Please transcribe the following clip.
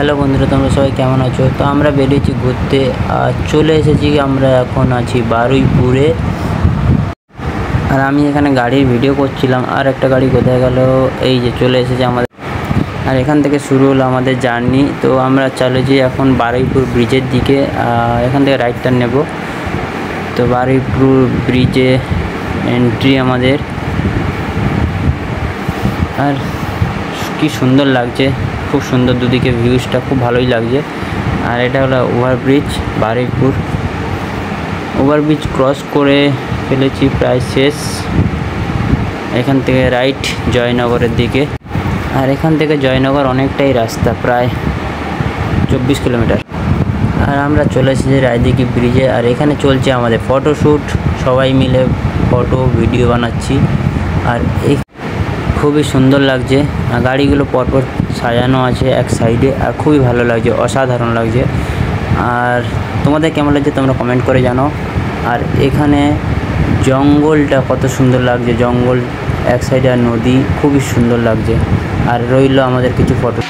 Hello বন্ধুরা, তোমরা সবাই কেমন আছো? তো আমরা বেরিয়েছি ঘুরতে আর চলে এসেছি। আমরা এখন আছি বারুইপুরে। আর আমি এখানে গাড়ির ভিডিও করছিলাম, আর একটা গাড়ি কোথায় গেল, এই যে চলে এসেছে আমাদের। আর এখান থেকে শুরু হলো আমাদের জার্নি। তো আমরা চলেছি এখন বারুইপুর ব্রিজের দিকে। এখান থেকে রাইটটা নেব। তো বারুইপুর ব্রিজে এন্ট্রি আমাদের। আর কি সুন্দর লাগছে, খুব সুন্দর, দুদিকে ভিউজটা খুব ভালোই লাগছে। আর এটা হলো ওভারব্রিজ বারুইপুর। ওভারব্রিজ ক্রস করে ফেলেছি, প্রায় শেষ। এখান থেকে রাইট জয়নগরের দিকে। আর এখান থেকে জয়নগর অনেকটাই রাস্তা, প্রায় 24 কিলোমিটার। আর আমরা চলে এসেছি রায়দিঘি ব্রিজে। আর এখানে চলছে আমাদের ফটোশ্যুট, সবাই মিলে ফটো ভিডিও বানাচ্ছি। আর এই খুবই সুন্দর লাগছে। গাড়িগুলো পরপর সাজানো আছে এক সাইডে, আর খুবই ভালো লাগছে, অসাধারণ লাগছে। আর তোমাদের কেমন লাগছে তোমরা কমেন্ট করে জানাও। আর এখানে জঙ্গলটা কত সুন্দর লাগছে, জঙ্গল এক সাইডে আর নদী, খুবই সুন্দর লাগছে। আর রইল আমাদের কিছু ফটো।